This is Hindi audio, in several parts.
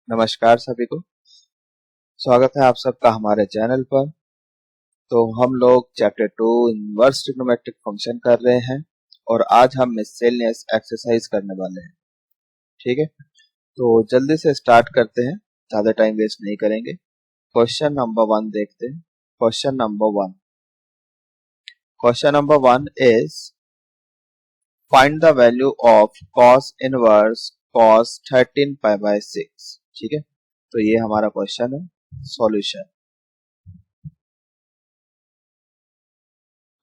नमस्कार सभी को। स्वागत है आप सबका हमारे चैनल पर। तो हम लोग चैप्टर 2 इनवर्स ट्रिग्नोमेट्रिक फंक्शन कर रहे हैं और आज हम मिससेलेनियस एक्सरसाइज करने वाले हैं। ठीक है, तो जल्दी से स्टार्ट करते हैं, ज्यादा टाइम वेस्ट नहीं करेंगे। क्वेश्चन नंबर 1 देखते हैं। Question number 1 is find the value of cos inverse cos 13 pi by 6। ठीक है, तो ये हमारा क्वेश्चन है। Solution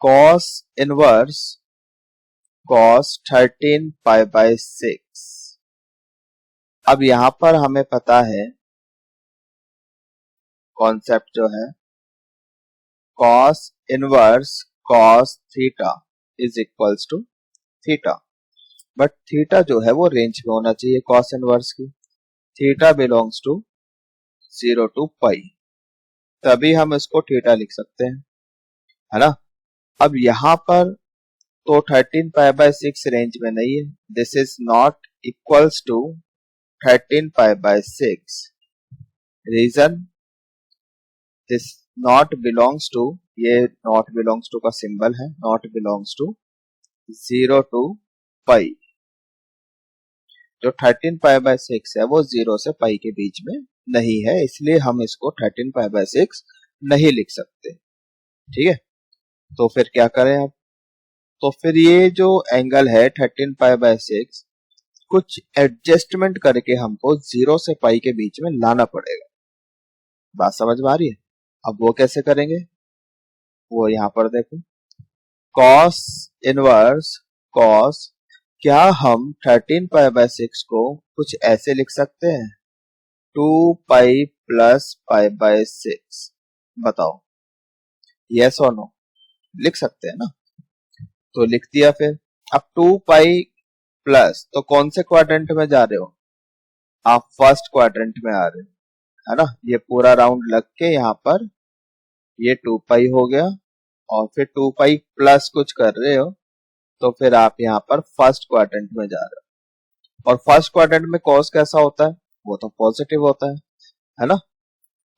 cos inverse cos 13 pi by 6। अब यहां पर हमें पता है कॉन्सेप्ट जो है cos inverse cos theta is equals to theta, but theta जो है वो रेंज में होना चाहिए cos इनवर्स की। Theta belongs to 0 to pi, तभी हम इसको थीटा लिख सकते हैं, है ना। अब यहां पर तो 13 पाई बाय 6 रेंज में नहीं है। This is not equals to 13 pi by 6। Reason this not belongs to, ये नॉट बिलोंग्स टू का सिंबल है, not belongs to 0 to pi. जो 13 पाई बाय 6 है वो 0 से पाई के बीच में नहीं है, इसलिए हम इसको 13 पाई बाय 6 नहीं लिख सकते। ठीक है, तो फिर क्या करें अब? तो फिर ये जो एंगल है 13 पाई बाय 6, कुछ एडजस्टमेंट करके हमको 0 से पाई के बीच में लाना पड़ेगा। बात समझ में आ रही है? अब वो कैसे करेंगे, वो यहां पर देखो। cos इनवर्स cos, क्या हम 13 पाई बाय 6 को कुछ ऐसे लिख सकते हैं 2 पाई प्लस पाई बाय 6? बताओ, यस और नो? लिख सकते हैं ना, तो लिख दिया। फिर अब 2 पाई प्लस, तो कौन से क्वाड्रेंट में जा रहे हो आप? फर्स्ट क्वाड्रेंट में आ रहे हो, है ना। ये पूरा राउंड लग के यहाँ पर ये 2 पाई हो गया, और फिर 2 पाई प्लस कुछ कर रहे हो, तो फिर आप यहाँ पर फर्स्ट क्वाड्रेंट में जा रहे हो। और फर्स्ट क्वाड्रेंट में कॉस कैसा होता है? वो तो पॉजिटिव होता है ना।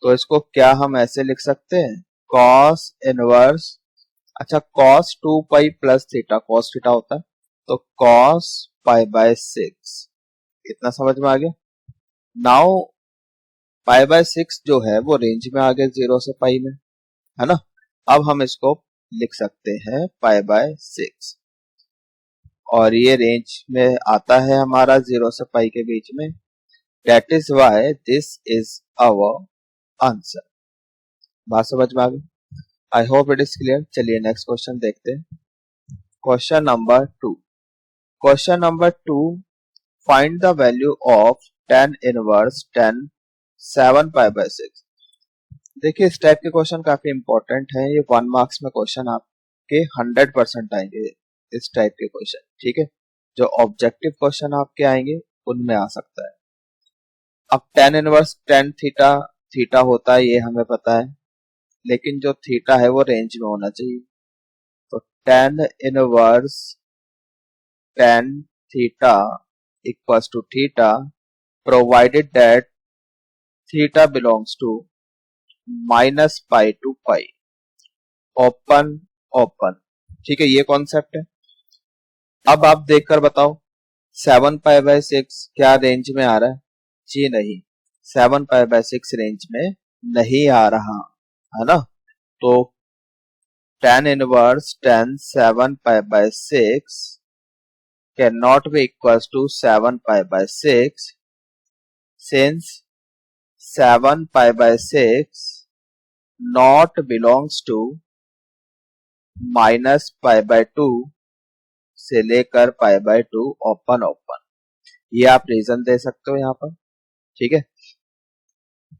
तो इसको क्या हम ऐसे लिख सकते हैं, कॉस इनवर्स, अच्छा cos 2 pi plus theta, cos theta होता है, तो कॉस पाई बाय 6। इतना समझ में आ गया। नाउ पाई बाय 6 जो है वो रेंज में आ गया 0 से पाई में, है ना। अब हम इसको लिख सकते हैं पाई बाय 6, और ये रेंज में आता है हमारा 0 से पाई के बीच में। That is why this is our answer. बात समझ में आ गई? I hope it is clear. चलिए नेक्स्ट क्वेश्चन देखते हैं। Question number 2। Question number 2, find the value of tan inverse tan 7 pi by 6। देखिए इस टाइप के क्वेश्चन काफी इंपॉर्टेंट है, ये 1 मार्क्स में क्वेश्चन आपके 100% आएंगे इस टाइप के क्वेश्चन। ठीक है, जो ऑब्जेक्टिव क्वेश्चन आपके आएंगे उनमें आ सकता है। अब tan inverse tan theta, theta होता है ये हमें पता है, लेकिन जो थीटा है वो रेंज में होना चाहिए। तो tan inverse tan theta equals to theta, provided that theta belongs to minus pi to pi, open open. ठीक है, ये कॉन्सेप्ट है। अब आप देखकर बताओ 7 पाई बाय 6 क्या रेंज में आ रहा है? जी नहीं, 7 पाई बाय 6 रेंज में नहीं आ रहा, है ना। तो tan inverse tan 7 pi by 6 can not be equals to 7 pi by 6, since 7 pi by 6 not belongs to minus pi by 2 से लेकर पाई बाय 2 ओपन ओपन। ये आप रीजन दे सकते हो यहाँ पर। ठीक है,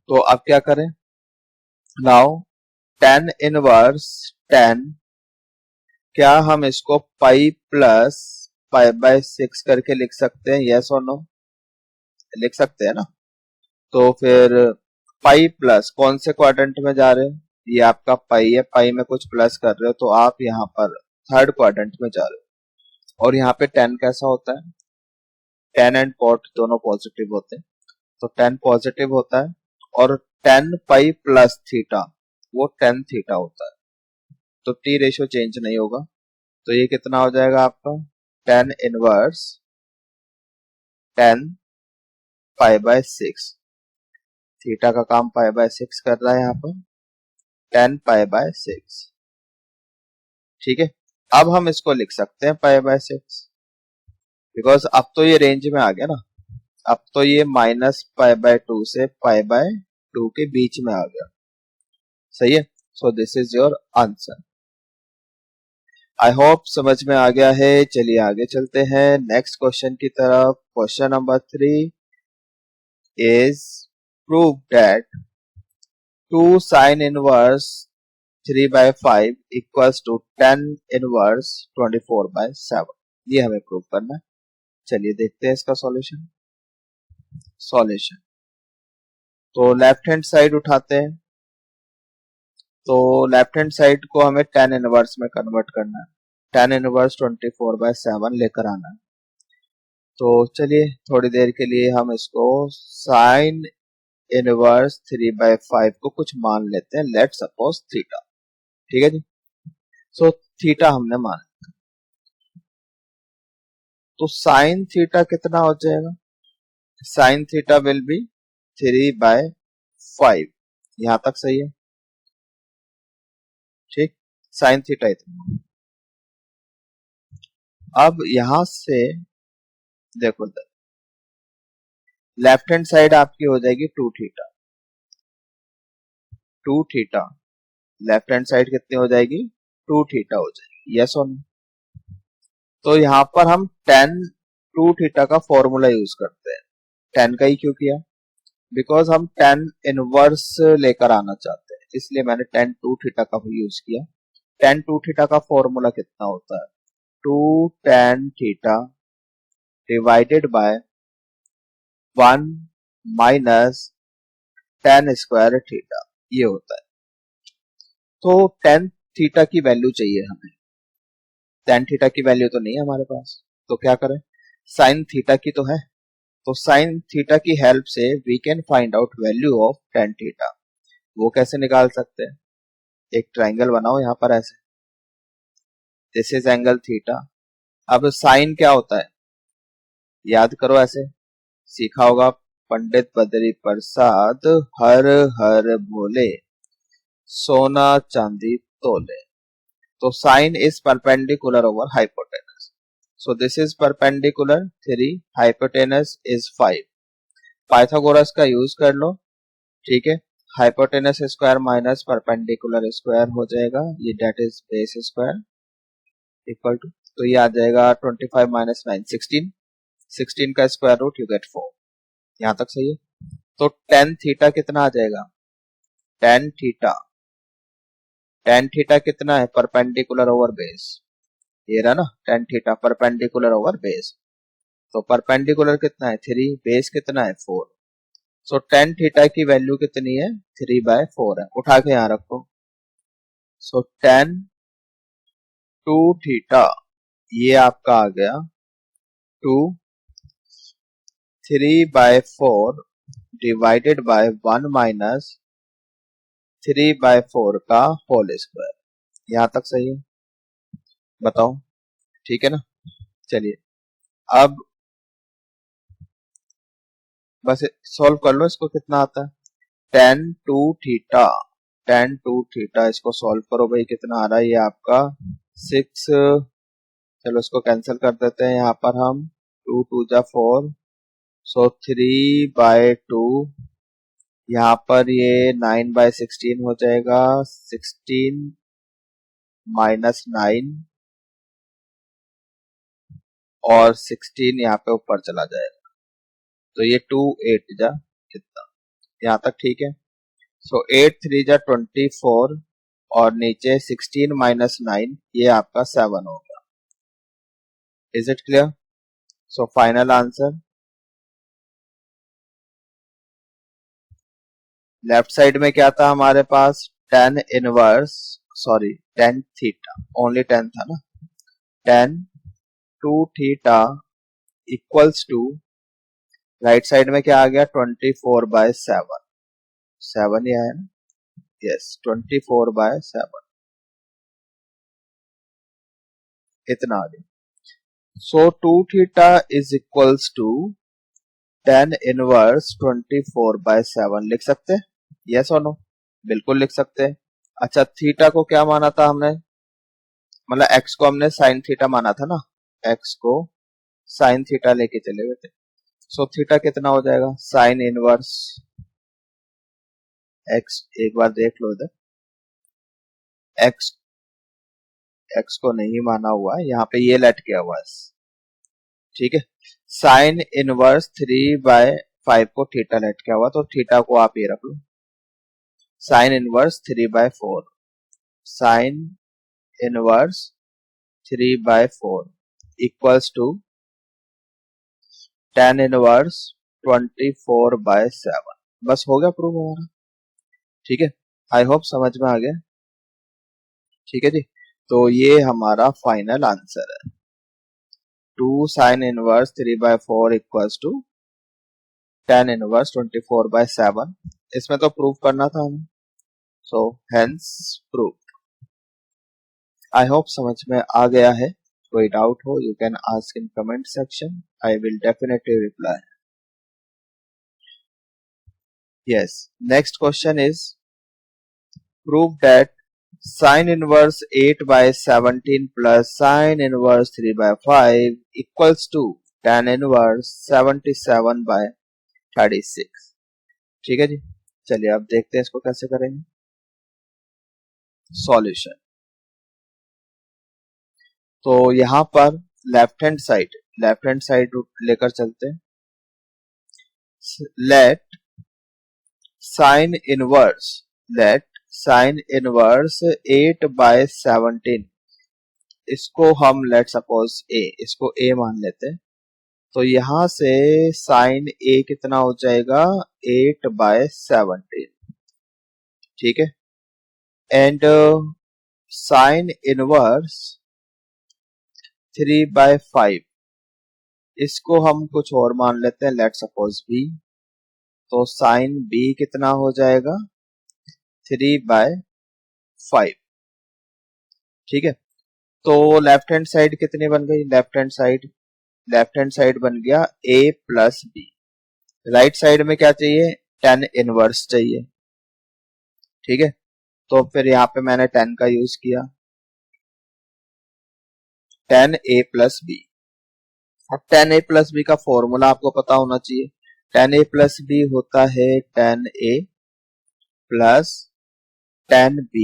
तो अब क्या करें? नाउ tan इनवर्स tan, क्या हम इसको पाई प्लस पाई बाय 6 करके लिख सकते हैं? यस और नो? लिख सकते हैं ना। तो फिर पाई प्लस कौन से क्वाड्रेंट में जा रहे हैं? ये आपका पाई है, पाई में कुछ प्लस कर रहे हो तो आप यहाँ पर थर्ड क्वाड्रेंट में जा रहे हो। और यहाँ पे tan कैसा होता है? tan एंड cot दोनों पॉजिटिव होते हैं, तो tan पॉजिटिव होता है, और tan पाई प्लस थीटा वो tan थीटा होता है, तो t रेशियो चेंज नहीं होगा। तो ये कितना हो जाएगा आपका tan inverse tan pi by 6। Theta का काम पाई बाय 6 कर रहा है यहाँ पर, tan पाई बाय 6। ठीक है, अब हम इसको लिख सकते हैं पाई बाय 6, बिकॉज अब तो ये रेंज में आ गया ना। अब तो ये माइनस पाई बाय 2 से पाई बाय 2 के बीच में आ गया। सही है, सो this is your answer. I hope समझ में आ गया है। चलिए आगे चलते हैं नेक्स्ट क्वेश्चन की तरफ। Question number 3 is prove that 2 sin inverse 3 by 5 equals to 10 inverse 24 by 7। ये हमें प्रूव करना है। चलिए देखते हैं इसका सॉल्यूशन। तो लेफ्ट हैंड साइड उठाते हैं। तो लेफ्ट हैंड साइड को हमें 10 इनवर्स में कन्वर्ट करना है। 10 इनवर्स 24 by 7 लेकर आना है। तो चलिए थोड़ी देर के लिए हम इसको साइन इनवर्स 3 by 5 को कुछ मान लेते हैं। Let suppose theta. ठीक है जी, सो थीटा हमने मान। तो साइन थीटा कितना हो जाएगा? Sine theta will be 3 by 5। यहां तक सही है? ठीक, साइन थीटा इतना। अब यहां से देखो, लेफ्ट हैंड साइड आपकी हो जाएगी 2 theta. 2 theta left hand side कितनी हो जाएगी? 2 थीटा हो जाएगी। यस और नो? तो यहां पर हम tan 2 थीटा का फॉर्मूला यूज करते हैं। tan का ही क्यों किया? बिकॉज हम tan इनवर्स लेकर आना चाहते हैं, इसलिए मैंने tan 2 थीटा का भी यूज किया। tan 2 थीटा का फॉर्मूला कितना होता है? 2 tan theta divided by 1 minus tan square theta, ये होता है। तो tan थीटा की वैल्यू चाहिए हमें। tan थीटा की वैल्यू तो नहीं है हमारे पास, तो क्या करें? sin थीटा की तो है। तो sin थीटा की हेल्प से we can find out value of tan theta. वो कैसे निकाल सकते हैं? एक ट्रायंगल बनाओ यहाँ पर ऐसे, दिस इज एंगल थीटा। अब साइन क्या होता है याद करो, ऐसे सीखा होगा। पंडित बद्री प्रसाद हर हर भोले, सोना चांदी तोले। तो sine is perpendicular over hypotenuse. So this is perpendicular 3, hypotenuse is 5। Pythagoras का यूज कर लो। ठीक है, hypotenuse square minus perpendicular square हो जाएगा, ये that is base square equal to, तो ये आ जाएगा 25 माइनस 9 16। 16 का स्क्वायर रूट यू गेट 4। यहां तक सही है? तो tan थीटा कितना आ जाएगा? tan थीटा कितना है? Perpendicular over base. ये रहा ना tan theta perpendicular over base. तो परपेंडिकुलर कितना है? 3, बेस कितना है? 4। सो tan थीटा की वैल्यू कितनी है? 3 by 4 है। उठा के यहां रखो। सो tan 2 थीटा ये आपका आ गया 2 3 by 4 divided by 1 minus 3 by 4 का होल स्क्वायर। यहां तक सही है? बताओ, ठीक है ना? चलिए अब बस सॉल्व कर लो इसको। कितना आता है? tan 2 थीटा, tan 2 थीटा इसको सॉल्व करो भाई। कितना आ रहा है ये आपका 6। चलो इसको कैंसिल कर देते हैं यहाँ पर हम। 2 2 जा 4, सो 3 by 2, यहाँ पर ये 9 by 16 हो जाएगा। 16 माइनस 9 और 16 यहाँ पे ऊपर चला जाएगा, तो ये 2 8 जा कितना, यहाँ तक ठीक है। सो 8 3 जा 24 और नीचे 16 माइनस 9, ये आपका 7 होगा। Is it clear? So final answer, left side में क्या था हमारे पास? tan inverse, sorry tan theta, only tan था ना। tan 2 theta equals to right side में क्या आ गया 24/7, 7 ही आया ना, यस 24/7 इतना आ गया। So 2 theta is equals to tan inverse 24/7 लिख सकते हैं, यस और नो, बिल्कुल लिख सकते हैं। अच्छा थीटा को क्या माना था हमने, मतलब एक्स को हमने साइन थीटा माना था ना, एक्स को साइन थीटा लेके चले गए थे। सो थीटा कितना हो जाएगा, साइन इनवर्स एक्स, एक बार देख लो इधर, एक्स एक्स को नहीं माना हुआ है, यहाँ पे ये लेट किया हुआ है, ठीक है। साइन इनवर्स 3/5 को थीटा लेट किया हुआ, तो थीटा को आप ये रख लो, sine inverse 3/4, sine inverse 3/4 equals to tan inverse 24/7। बस हो गया प्रूव हमारा, ठीक है। आई होप समझ में आ गया, ठीक है जी। तो ये हमारा फाइनल आंसर है, 2 sine inverse 3/4 equals to tan inverse 24/7। इसमें तो प्रूव करना था हमें, so hence prove. I hope समझ में आ गया है। कोई डाउट हो you can ask in comment section, I will definitely reply. Yes, next question is prove that sin inverse 8/17 plus sin inverse 3/5 equals to tan inverse 77/36। ठीक है जी, चलिए अब देखते हैं इसको कैसे करेंगे। सॉल्यूशन, तो यहां पर लेफ्ट हैंड साइड लेकर चलते हैं। Late sine inverse late sine inverse 8/17, इसको हम लेट सपोज ए, इसको ए मान लेते हैं। तो यहां से साइन ए कितना हो जाएगा 8/17, ठीक है। एंड साइन इनवर्स 3/5, इसको हम कुछ और मान लेते हैं, लेट सपोज बी। तो साइन बी कितना हो जाएगा 3/5, ठीक है। तो लेफ्ट हैंड साइड कितनी बन गई, लेफ्ट हैंड साइड बन गया a plus B. Right side में क्या चाहिए, tan इनवर्स चाहिए, ठीक है। तो फिर यहाँ पे मैंने tan का यूज किया, tan a प्लस बी। अब tan a प्लस बी का फॉर्मूला आपको पता होना चाहिए, tan a प्लस बी होता है tan a plus tan b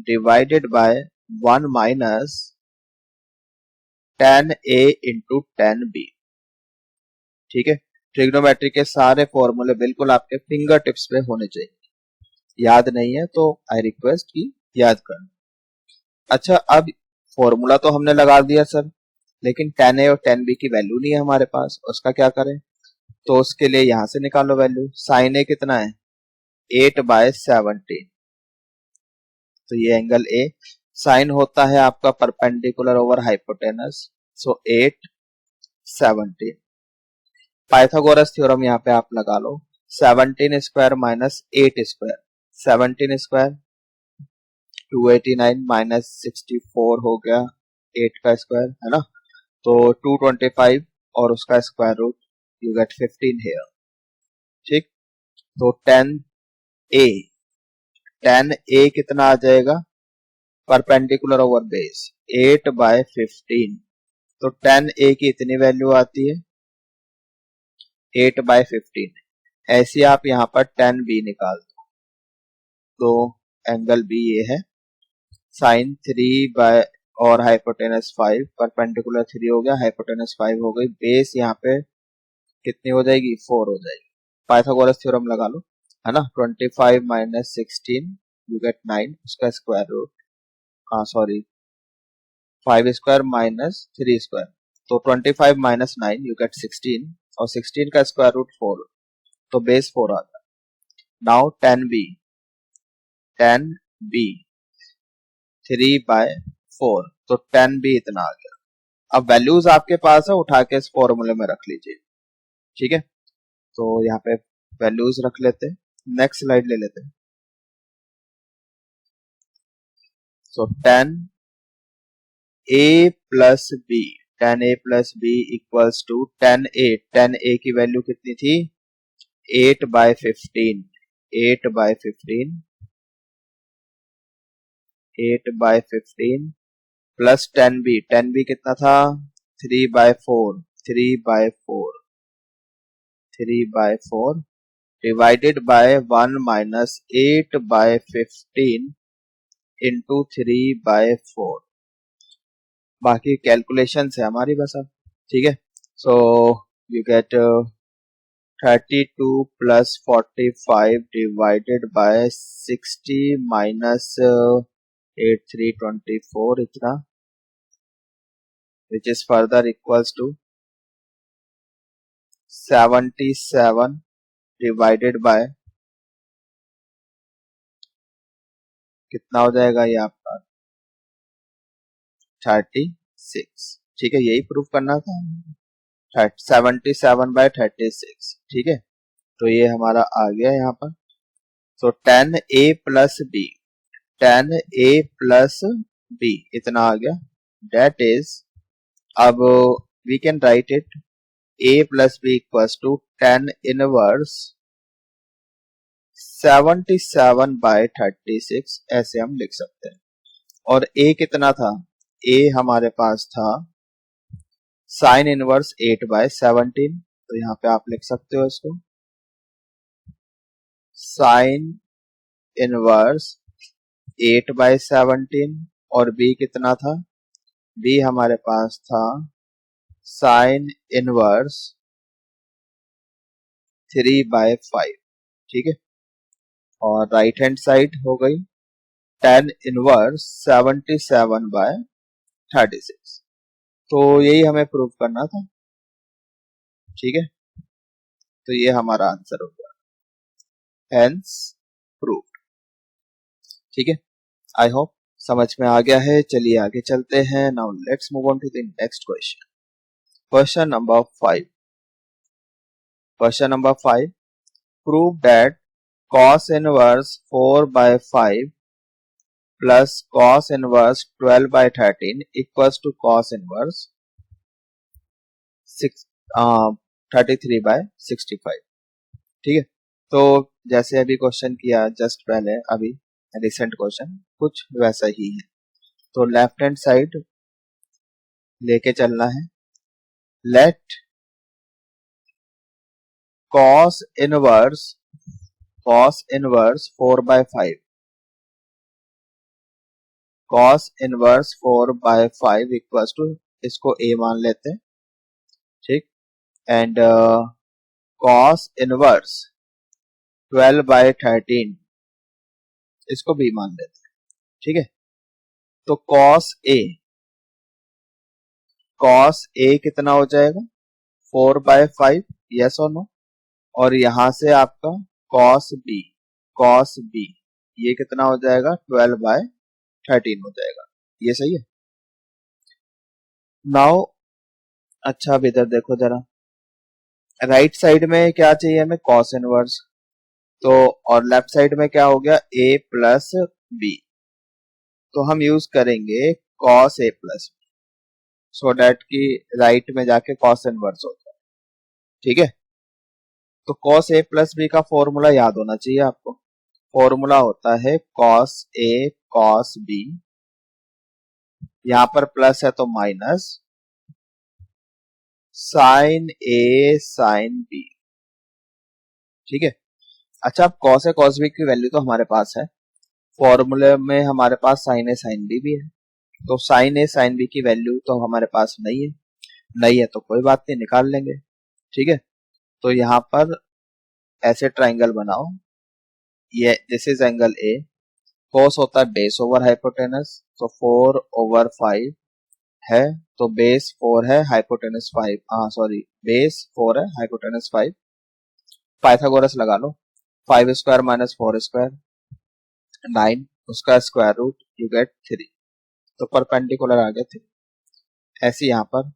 divided by 1 minus tan a into tan b, ठीक है। ट्रिग्नोमेट्री के सारे फॉर्मूले बिल्कुल आपके फिंगर टिप्स पे होने चाहिए, याद नहीं है तो आई रिक्वेस्ट की याद कर। अच्छा अब फॉर्मूला तो हमने लगा दिया सर, लेकिन tan a और tan b की वैल्यू नहीं है हमारे पास, उसका क्या करें। तो उसके लिए यहां से निकालो वैल्यू, साइन a कितना है 8/17, तो ये एंगल a, साइन होता है आपका परपेंडिकुलर ओवर हाइपोटेनस, सो 8/17। पाइथागोरस थ्योरम यहाँ पे आप लगा लो, 17 square minus 8 square, 17 square 289 minus 64 हो गया 8 का स्क्वायर, है ना। तो 225 और उसका square root, you get 15 here, ठीक। तो ए tan a कितना आ जाएगा, परपेंडिकुलर ओवर बेस 8/15, तो tan a की इतनी वैल्यू आती है 8/15। ऐसे आप यहाँ पर tan b निकाल दो, तो एंगल b ये है, साइन 3 बाय और हाइपोटेनस 5, परपेंडिकुलर 3 हो गया, हाइपोटेनस 5 हो गई, बेस यहाँ पे कितनी हो जाएगी 4 हो जाएगी। पाइथागोरस थ्योरम लगा लो, है ना। 25 माइनस 16 यू गेट 9, उसका स्क्वायर रूट, हाँ सॉरी 5 स्क्वायर माइनस 3 स्क्वायर, तो 25 माइनस 9 यू गेट 16, और 16 का स्क्वायर रूट 4, तो बेस 4 आ गया। नाउ tan b 3/4, तो tan b इतना आ गया। अब वैल्यूज आपके पास है, उठा के इस फॉर्मूले में रख लीजिए, ठीक है। तो यहाँ पे वैल्यूज रख लेते हैं, नेक्स्ट स्लाइड ले लेते हैं। So 10a plus B, 10a plus B equals to 10a, 10a की वैल्यू कितनी थी 8/15, 8/15, 8/15 प्लस 10b, 10b कितना था 3/4, 3/4, 3/4 divided by 1 minus 8/15 into 3/4। बाकी कैलकुलेशन है हमारी बस अब, ठीक है। So you get 32 plus 45 divided by 60 minus 8324 इतना, which is further equals to 77 divided by कितना हो जाएगा ये आपका 36, ठीक है, यही प्रूफ करना था, 77/36, ठीक है। तो ये हमारा आ गया यहाँ पर। तो 10a plus B, 10a plus B इतना आ गया, डेट इज, अब we can write it a plus B equals to 10 inverse 77/36, ऐसे हम लिख सकते हैं। और a कितना था, a हमारे पास था साइन इनवर्स 8/17, तो यहाँ पे आप लिख सकते हो इसको साइन इनवर्स 8/17, और b कितना था, b हमारे पास था साइन इनवर्स 3/5, ठीक है। और राइट हैंड साइड हो गई 10 इनवर्स 77/36, तो यही हमें प्रूव करना था, ठीक है। तो ये हमारा आंसर हो गया, हेंस प्रूव्ड, ठीक है। आई होप समझ में आ गया है। चलिए आगे चलते हैं। Now let's move on to the next question. Question number 5, question number 5, prove that cos inverse 4/5 plus cos inverse 12/13 equals to cos inverse 33/65, ठीक है। तो जैसे अभी क्वेश्चन किया जस्ट पहले, अभी रिसेंट क्वेश्चन कुछ वैसा ही है। तो लेफ्ट हैंड साइड लेके चलना है। Let cos inverse 4/5, cos inverse 4/5 equals to, इसको a मान लेते हैं, ठीक, एंड cos इनवर्स 12/13 इसको b मान लेते हैं, ठीक है। तो cos a कितना हो जाएगा 4/5, यस और नो, और यहां से आपका cos b ये कितना हो जाएगा 12/13 हो जाएगा, ये सही है। नाउ अच्छा अब इधर देखो जरा, राइट साइड में क्या चाहिए हमें cos इनवर्स, तो और लेफ्ट साइड में क्या हो गया a प्लस बी, तो हम यूज करेंगे cos a plus B, so that की राइट में जाके cos इनवर्स होता है, ठीक है। तो cos a प्लस बी का फॉर्मूला याद होना चाहिए आपको। फॉर्मूला होता है cos a cos b, यहां पर प्लस है तो minus sine a sine b, ठीक है। अच्छा, अब cos a cos b की वैल्यू तो हमारे पास है, फॉर्मूले में हमारे पास साइन a साइन b भी है, तो साइन a साइन b की वैल्यू तो हमारे पास नहीं है तो कोई बात नहीं, निकाल लेंगे, ठीक है। तो यहाँ पर ऐसे ट्राइंगल बनाओ, ये this is angle A, cos होता है बेस ओवर हाइपोटेनस, तो 4/5 है, तो बेस 4 है, हाइपोटेनस 5, हाँ सॉरी बेस 4 है, हाइपोटेनस 5, पाइथागोरस लगा लो, 5 स्क्वायर माइनस 4 स्क्वायर 9, उसका स्क्वायर रूट यू गेट 3, तो परपेंडिकुलर आ गया 3। ऐसे यहाँ पर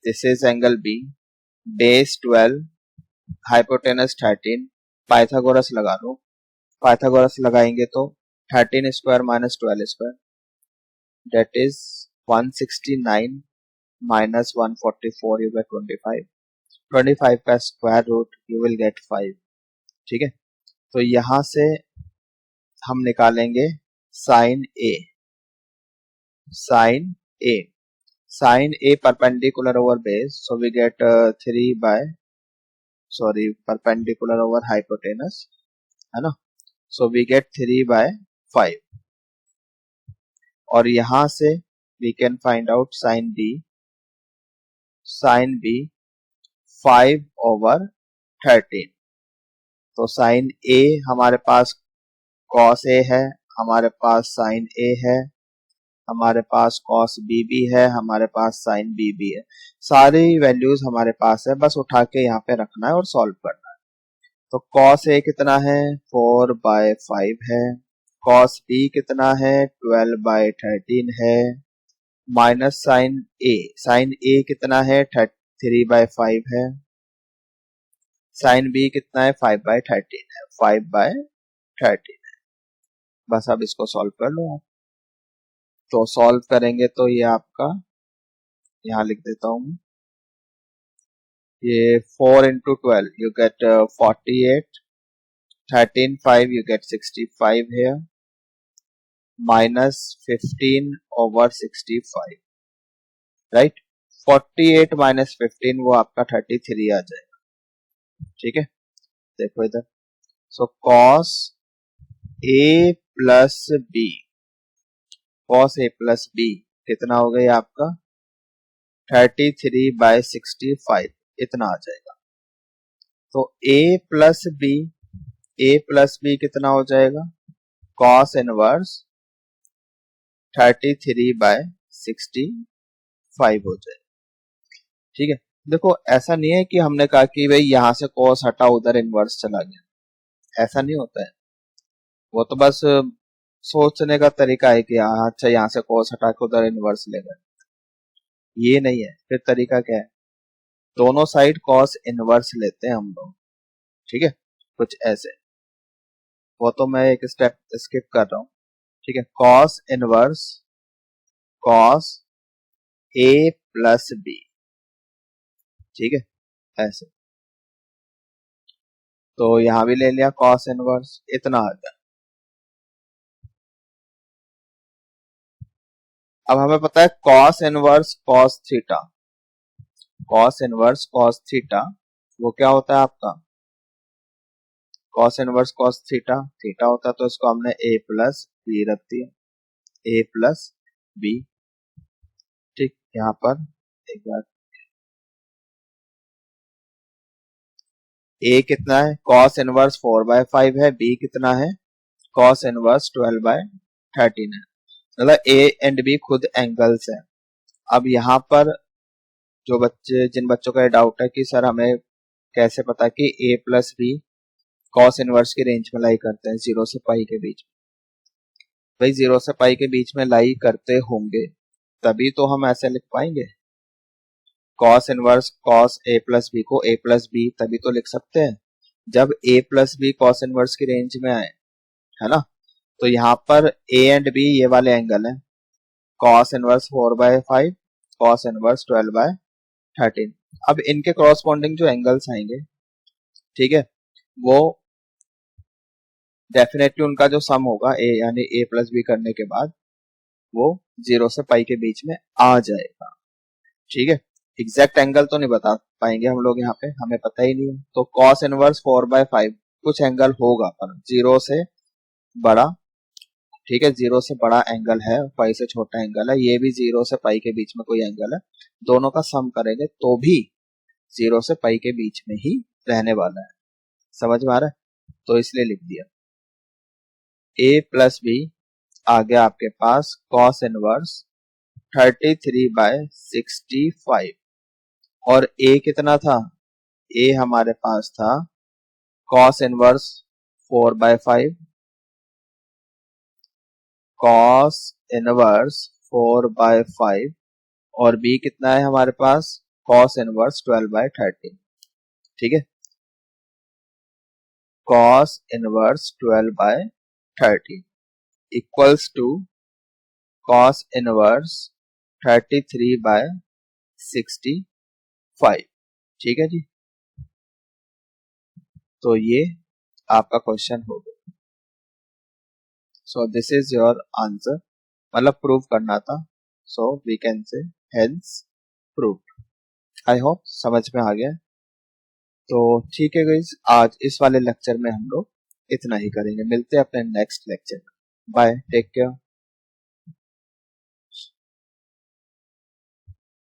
this is angle B, base 12, hypotenuse 13, Pythagoras लगा लो। पाइथागोरस लगाएंगे तो 13 square minus 12 square that is 169 minus 144 you get 25। 25 का square root you will get 5। ठीक है, तो यहां से हम निकालेंगे sine A. Sine A, sine A perpendicular over base, so we get 3 by perpendicular over hypotenuse, है ना, so we get 3 by 5। और यहां से we can find out sine B. Sine B 5 over 13। तो साइन ए हमारे पास कॉस ए है, हमारे पास साइन ए है, हमारे पास कॉस बी भी है, हमारे पास साइन बी भी है। सारी वैल्यूज हमारे पास है, बस उठा के यहाँ पे रखना है और सॉल्व करना है। तो कॉस ए कितना है 4/5 है, कॉस बी कितना है 12/13 है, माइनस साइन ए कितना है 3/5 है, साइन बी कितना है 5/13 है, 5/13 है। बस अब इसको सॉल्व कर लो आप। तो सॉल्व करेंगे तो ये आपका, यहाँ लिख देता हूँ, ये 4 into 12 you get 48, 13 5 you get 65 here, minus 15 over 65, right? 48 minus 15 वो आपका 33 आ जाएगा। ठीक है, देखो इधर, सो cos a plus b, cos a plus b कितना हो गया आपका 33/65, इतना आ जाएगा। तो a plus b कितना हो जाएगा cos इनवर्स 33/65 हो जाएगा। ठीक है, देखो ऐसा नहीं है कि हमने कहा कि भाई यहां से cos हटा उधर इनवर्स चला गया, ऐसा नहीं होता है। वो तो बस सोचने का तरीका है कि हाँ अच्छा यहाँ से cos हटा के उधर इनवर्स ले गए, ये नहीं है। फिर तरीका क्या है, दोनों साइड cos इनवर्स लेते हैं हम लोग। ठीक है, कुछ ऐसे, वो तो मैं एक स्टेप स्किप कर रहा हूँ। ठीक है, cos inverse cos a plus b, ठीक है, ऐसे। तो यहां भी ले लिया cos इनवर्स, इतना आ गया। अब हमें पता है cos inverse cos theta, cos inverse cos theta वो क्या होता है आपका cos inverse cos theta, theta होता है, तो इसको हमने a प्लस बी रख दिया, a प्लस बी। ठीक, यहाँ पर एक बार a कितना है cos इनवर्स 4/5 है, b कितना है cos इनवर्स 12/13 है, मतलब a एंड b खुद एंगल्स है। अब यहाँ पर जिन बच्चों का डाउट है कि सर हमें कैसे पता कि a plus B cos inverse की रेंज में लाई करते हैं 0 से पाई के बीच में, भाई 0 से पाई के बीच में लाई करते होंगे तभी तो हम ऐसे लिख पाएंगे। Cos inverse cos a plus B को a प्लस बी तभी तो लिख सकते हैं जब a plus B cos inverse की रेंज में आए, है ना। तो यहाँ पर a एंड b ये वाले एंगल है, कॉस इनवर्स 4/5 कॉस इनवर्स 12/13। अब इनके कॉरस्पॉन्डिंग जो एंगल्स आएंगे, ठीक है, वो डेफिनेटली उनका जो सम होगा a यानी a प्लस बी करने के बाद वो 0 से पाई के बीच में आ जाएगा। ठीक है, एग्जैक्ट एंगल तो नहीं बता पाएंगे हम लोग, यहाँ पे हमें पता ही नहीं है। तो cos इनवर्स 4/5 कुछ एंगल होगा पर 0 से बड़ा, ठीक है, 0 से बड़ा एंगल है, पाई से छोटा एंगल है, ये भी 0 से पाई के बीच में कोई एंगल है, दोनों का सम करेंगे तो भी 0 से पाई के बीच में ही रहने वाला है। समझ में आ रहा है, तो इसलिए लिख दिया a प्लस बी आ गया आपके पास cos इनवर्स 33/65 और a कितना था, a हमारे पास था cos इनवर्स 4/5 cos इनवर्स 4/5 और b कितना है हमारे पास cos इनवर्स 12/13, ठीक है। cos inverse 12/13 equals to cos inverse 33/65, ठीक है जी। तो ये आपका क्वेश्चन हो गया। So this is your answer, मतलब प्रूव करना था, so we can say hence proved. I hope समझ में आ गया। तो ठीक है गाइस, आज इस वाले लेक्चर में हम लोग इतना ही करेंगे। मिलते हैं अपने नेक्स्ट लेक्चर में। Bye, take care.